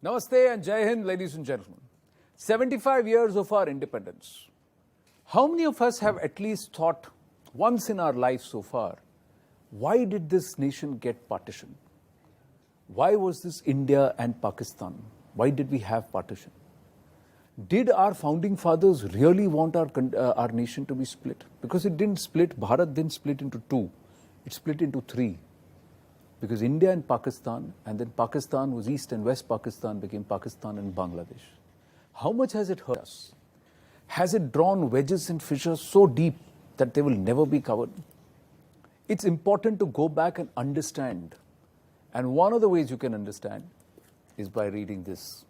Namaste and Jai Hind, ladies and gentlemen. 75 years of our independence. How many of us have at least thought once in our life so far, why did this nation get partition? Why was this India and Pakistan? Why did we have partition? Did our founding fathers really want our nation to be split? Because it didn't split, Bharat didn't split into two, it split into three. Because India and Pakistan, and then Pakistan was East and West Pakistan, became Pakistan and Bangladesh. How much has it hurt us? Has it drawn wedges and fissures so deep that they will never be covered? It's important to go back and understand. And one of the ways you can understand is by reading this.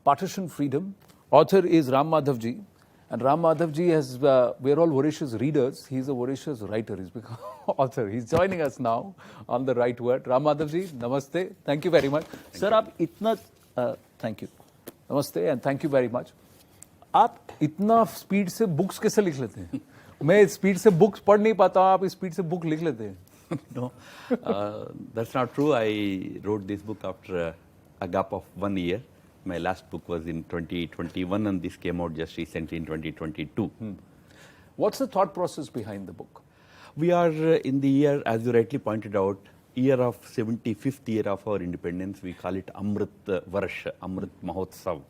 Partition Freedom. Author is Ram Madhavji. And Ram Madhavji has, we're all voracious readers. He's a voracious writer. He's become author. He's joining us now on the right word. Ram Madhavji, namaste. Thank you very much. Sir, आप इतना, thank you. Namaste and thank you very much. आप इतना speed से books कैसे लिख लेते हैं? मैं स्पीड से बुक्स पढ़ नहीं पाता, आप इस स्पीड से बुक लिख लेते हैं? No, that's not true. I wrote this book after a gap of 1 year. My last book was in 2021 and this came out just recently in 2022. What's the thought process behind the book? We are in the year, as you rightly pointed out, year of 75th year of our independence. We call it Amrit Varsh, Amrit Mahotsav.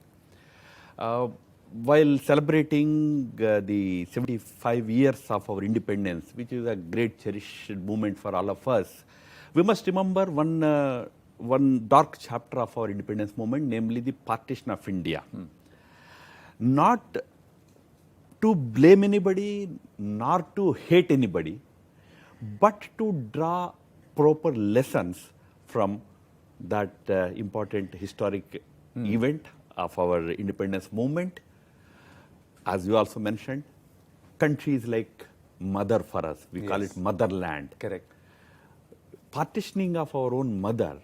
While celebrating the 75 years of our independence, which is a great cherished moment for all of us, we must remember one dark chapter of our independence movement, namely the partition of India. Not to blame anybody, nor to hate anybody, but to draw proper lessons from that important historic event of our independence movement. As you also mentioned, country is like mother for us. We call it motherland. Correct. Partitioning of our own mother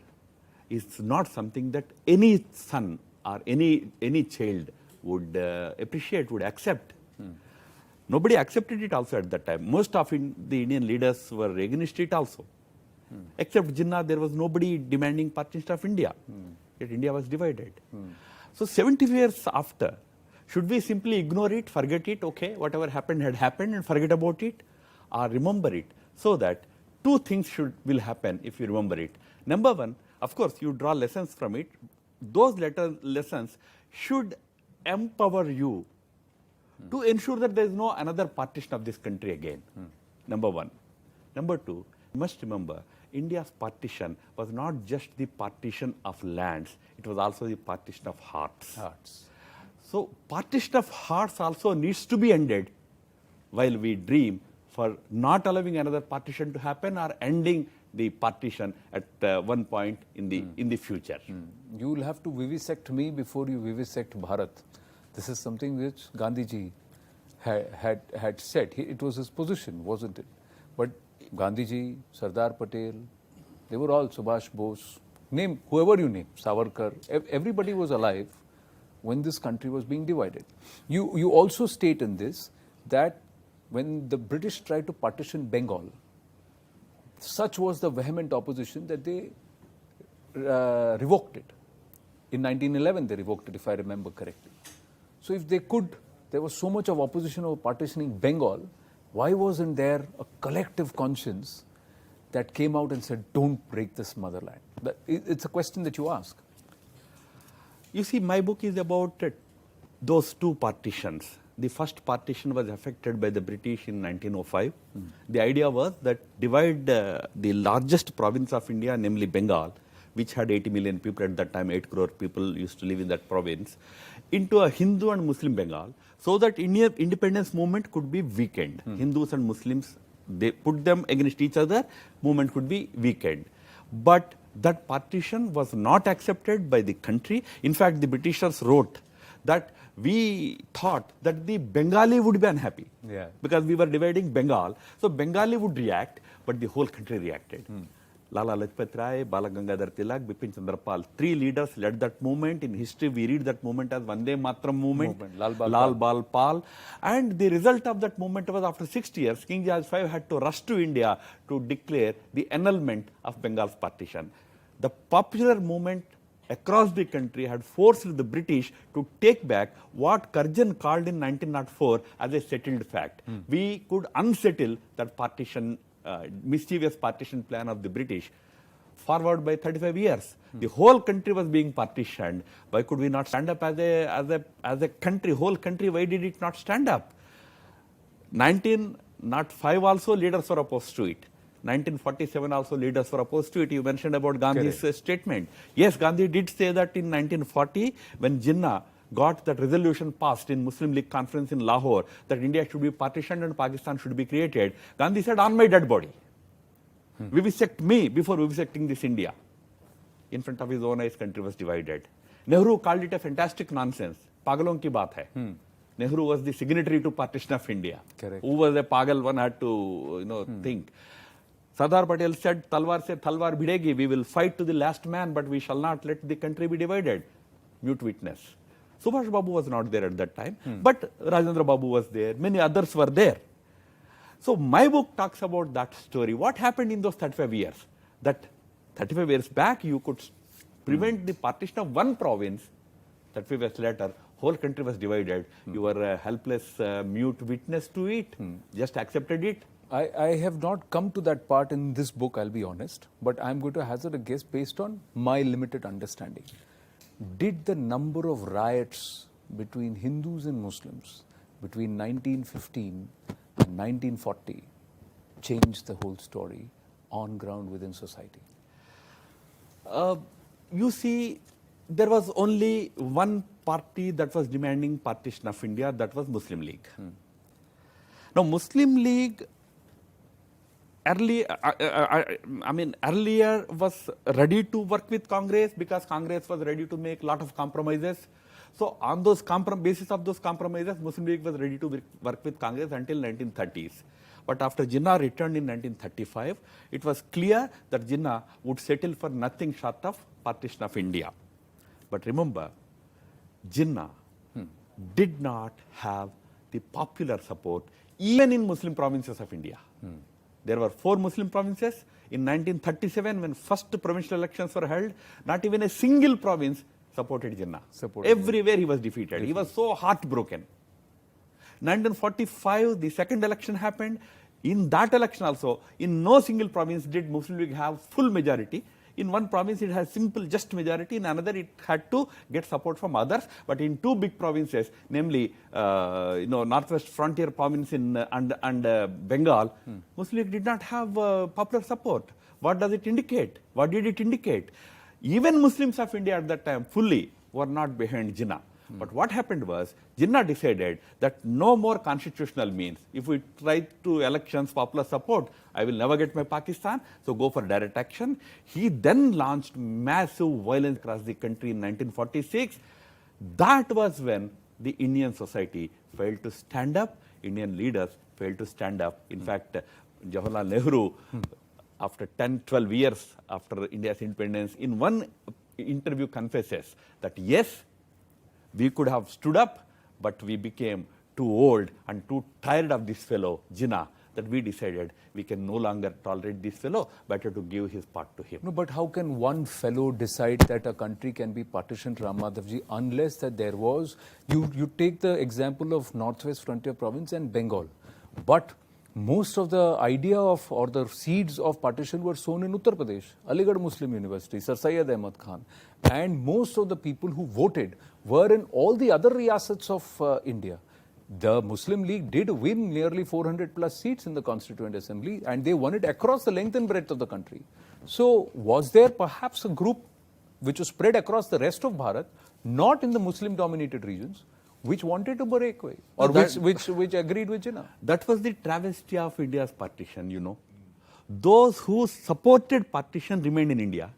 is not something that any son or any child would appreciate, would accept. Nobody accepted it also at that time. Most of the Indian leaders were against it also. Except Jinnah, there was nobody demanding partition of India. Yet India was divided. So 70 years after, should we simply ignore it, forget it, okay, whatever happened had happened and forget about it, or remember it? So that two things will happen if you remember it. Number one, of course, you draw lessons from it. Those lessons should empower you to ensure that there is no another partition of this country again. Number one. Number two, you must remember, India's partition was not just the partition of lands, it was also the partition of hearts. So, partition of hearts also needs to be ended while we dream for not allowing another partition to happen or ending the partition at one point in the future. You will have to vivisect me before you vivisect Bharat. This is something which Gandhiji had said. It was his position, wasn't it? But Gandhiji, Sardar Patel, they were all Subhash Bose, name whoever you name, Savarkar, everybody was alive when this country was being divided. You also state in this that when the British tried to partition Bengal, such was the vehement opposition that they revoked it. In 1911 they revoked it, if I remember correctly. So if they could, there was so much of opposition over partitioning Bengal, why wasn't there a collective conscience that came out and said, don't break this motherland? It's a question that you ask. You see, my book is about those two partitions. The first partition was effected by the British in 1905. The idea was that divide the largest province of India, namely Bengal, which had 80 million people at that time, 8 crore people used to live in that province, into a Hindu and Muslim Bengal, so that Indian independence movement could be weakened. Hindus and Muslims, they put them against each other, movement could be weakened. But that partition was not accepted by the country. In fact, the Britishers wrote that we thought that the Bengali would be unhappy because we were dividing Bengal. So Bengali would react, but the whole country reacted. Lala Lajpat Rai, Bala Gangadhar Tilak, Bipin Chandra Pal, three leaders led that movement. In history, we read that movement as Vande Mataram movement, Lal Bal Pal. And the result of that movement was after 60 years, King George V had to rush to India to declare the annulment of Bengal's partition. The popular movement across the country had forced the British to take back what Curzon called in 1904 as a settled fact. We could unsettle that partition, mischievous partition plan of the British forward by 35 years. The whole country was being partitioned. Why could we not stand up as a country, whole country? Why did it not stand up? 1905 also leaders were opposed to it. 1947 also leaders were opposed to it. You mentioned about Gandhi's statement. Yes, Gandhi did say that in 1940 when Jinnah got that resolution passed in Muslim League conference in Lahore that India should be partitioned and Pakistan should be created. Gandhi said, on my dead body. Vivisect me before vivisecting this India. In front of his own eyes, country was divided. Nehru called it a fantastic nonsense. Pagalon ki baat hai. Nehru was the signatory to partition of India. Correct. Who was a pagal, one had to think. Sardar Patel said, Talwar se talwar bhidegi, we will fight to the last man, but we shall not let the country be divided. Mute witness. Subhash Babu was not there at that time, but Rajendra Babu was there, many others were there. So my book talks about that story. What happened in those 35 years? That 35 years back, you could prevent the partition of one province. 35 years later, whole country was divided. You were a helpless, mute witness to it, just accepted it. I have not come to that part in this book, I'll be honest, but I'm going to hazard a guess based on my limited understanding. Did the number of riots between Hindus and Muslims between 1915 and 1940 change the whole story on ground within society? You see, there was only one party that was demanding partition of India, that was Muslim League. Now, Muslim League earlier was ready to work with Congress because Congress was ready to make a lot of compromises. So on those basis of those compromises, Muslim League was ready to work with Congress until 1930s. But after Jinnah returned in 1935, it was clear that Jinnah would settle for nothing short of partition of India. But remember, Jinnah did not have the popular support even in Muslim provinces of India. There were 4 Muslim provinces. In 1937, when first provincial elections were held, not even a single province supported Jinnah. Everywhere he was defeated. He was so heartbroken. 1945, the second election happened. In that election also, in no single province did Muslim League have full majority. In one province, it had simple just majority. In another, it had to get support from others. But in 2 big provinces, namely, Northwest Frontier province and Bengal, Muslim League did not have popular support. What does it indicate? What did it indicate? Even Muslims of India at that time fully were not behind Jinnah. But what happened was, Jinnah decided that no more constitutional means. If we try to elections popular support, I will never get my Pakistan, so go for direct action. He then launched massive violence across the country in 1946. That was when the Indian society failed to stand up, Indian leaders failed to stand up. In fact, Jawaharlal Nehru, after 10, 12 years after India's independence, in one interview confesses that yes, we could have stood up, but we became too old and too tired of this fellow, Jinnah, that we decided we can no longer tolerate this fellow, better to give his part to him. No, but how can one fellow decide that a country can be partitioned, Ram Madhavji, unless that there was, you take the example of Northwest Frontier Province and Bengal, but most of the idea of or the seeds of partition were sown in Uttar Pradesh, Aligarh Muslim University, Sir Syed Ahmad Khan, and most of the people who voted were in all the other riyasats of India. The Muslim League did win nearly 400 plus seats in the Constituent Assembly, and they won it across the length and breadth of the country. So was there perhaps a group which was spread across the rest of Bharat, not in the Muslim dominated regions, which wanted to break away, or which agreed with Jinnah? That was the travesty of India's partition, you know. Those who supported partition remained in India.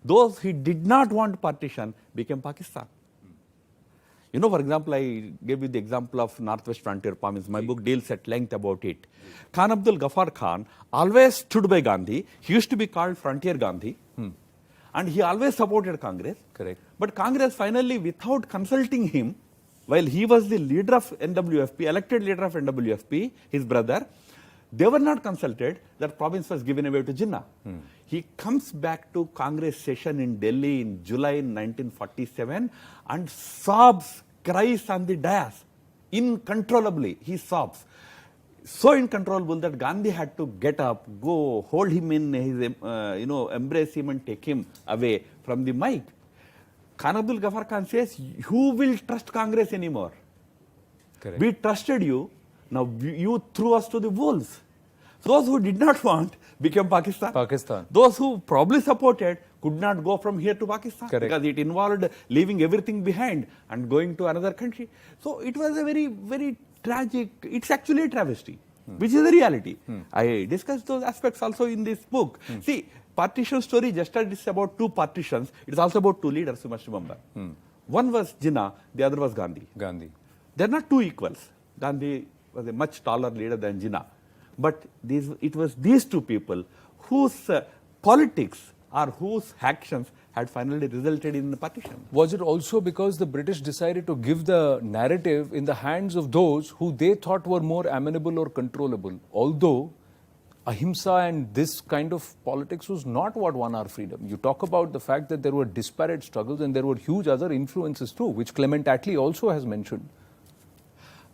Those who did not want partition became Pakistan. You know, for example, I gave you the example of Northwest Frontier Province. My book deals at length about it. Khan Abdul Ghaffar Khan always stood by Gandhi. He used to be called Frontier Gandhi. And he always supported Congress. Correct. But Congress finally, without consulting him, while he was the leader of NWFP, elected leader of NWFP, his brother, They were not consulted. That province was given away to Jinnah. He comes back to Congress session in Delhi in July 1947 and sobs, cries on the dais. Uncontrollably, he sobs. So uncontrollable that Gandhi had to get up, go, hold him in his, embrace him and take him away from the mic. Khan Abdul Ghaffar Khan says, who will trust Congress anymore? Correct. We trusted you, now you threw us to the wolves. Those who did not want became Pakistan. Pakistan. Those who probably supported could not go from here to Pakistan. Correct. Because it involved leaving everything behind and going to another country. So it was a very, very tragic, it's actually a travesty, which is the reality. I discussed those aspects also in this book. See, partition story, just as it's about two partitions, it's also about two leaders, you must remember. One was Jinnah, the other was Gandhi. Gandhi. They're not two equals. Gandhi was a much taller leader than Jinnah. But it was these two people whose politics or whose actions had finally resulted in the partition. Was it also because the British decided to give the narrative in the hands of those who they thought were more amenable or controllable? Although ahimsa and this kind of politics was not what won our freedom. You talk about the fact that there were disparate struggles and there were huge other influences too, which Clement Attlee also has mentioned.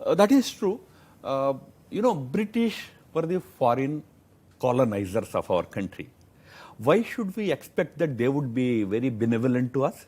That is true. British were the foreign colonizers of our country. Why should we expect that they would be very benevolent to us?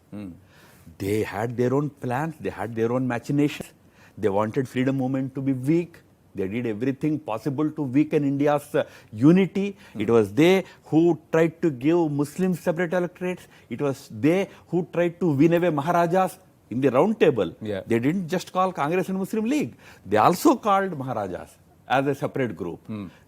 They had their own plans, they had their own machinations. They wanted freedom movement to be weak. They did everything possible to weaken India's unity. It was they who tried to give Muslims separate electorates. It was they who tried to win away Maharajas in the round table. Yeah. They didn't just call Congress and Muslim League. They also called Maharajas as a separate group.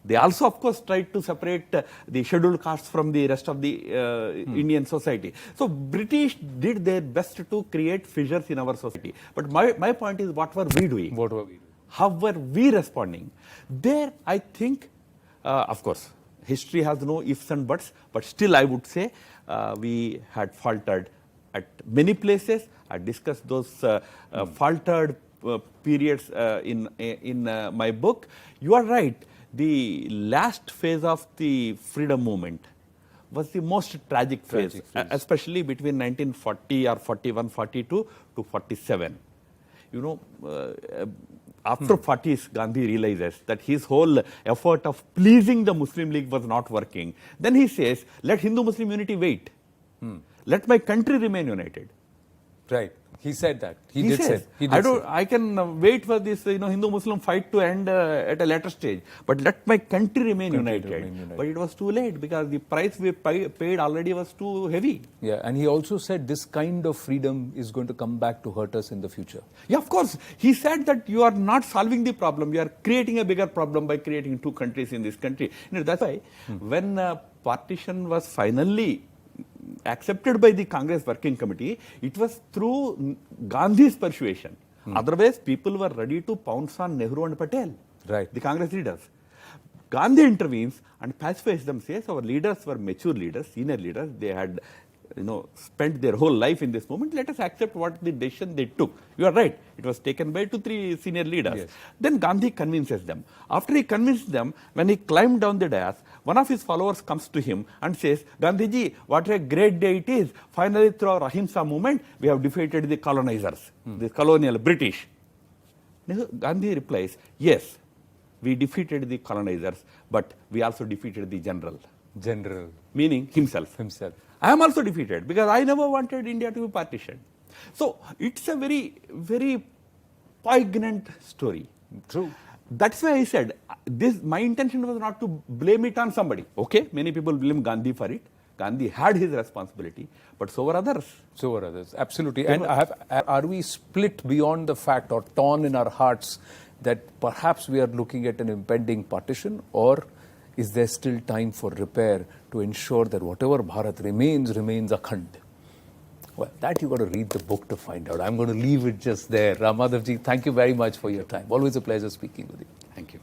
They also, of course, tried to separate the scheduled castes from the rest of the Indian society. So British did their best to create fissures in our society. But my point is, what were we doing? What were we doing? How were we responding? There, I think, of course, history has no ifs and buts, but still I would say we had faltered at many places. I discussed those faltered periods in my book. You are right. The last phase of the freedom movement was the most tragic phase. Especially between 1940 or 41, 42 to 47. After 40s, Gandhi realizes that his whole effort of pleasing the Muslim League was not working. Then he says, let Hindu-Muslim unity wait. Let my country remain united. Right. He said that. He says, say. He did say. I can wait for this Hindu-Muslim fight to end at a later stage. But let my country remain united. But it was too late because the price we paid already was too heavy. Yeah, and he also said this kind of freedom is going to come back to hurt us in the future. Yeah, of course. He said that you are not solving the problem. You are creating a bigger problem by creating two countries in this country. That's why when partition was finally accepted by the Congress Working Committee, it was through Gandhi's persuasion. Otherwise, people were ready to pounce on Nehru and Patel, right, the Congress leaders. Gandhi intervenes and pacifies them, says our leaders were mature leaders, senior leaders. They had spent their whole life in this movement. Let us accept what the decision they took. You are right. It was taken by 2-3 senior leaders. Yes. Then Gandhi convinces them. After he convinced them, when he climbed down the dais, one of his followers comes to him and says, Gandhiji, what a great day it is. Finally, through our Ahimsa movement, we have defeated the colonizers, the colonial British. Gandhi replies, yes, we defeated the colonizers, but we also defeated the general. General. Meaning himself. I am also defeated because I never wanted India to be partitioned. So it's a very, very poignant story. True. That's why I said my intention was not to blame it on somebody. Okay, many people blame Gandhi for it. Gandhi had his responsibility, but so were others. So were others, absolutely. And are we split beyond the fact or torn in our hearts that perhaps we are looking at an impending partition, or is there still time for repair to ensure that whatever Bharat remains Akhand? Well, that you got to read the book to find out. I'm going to leave it just there. Ram Madhavji, thank you very much for your time. Always a pleasure speaking with you. Thank you.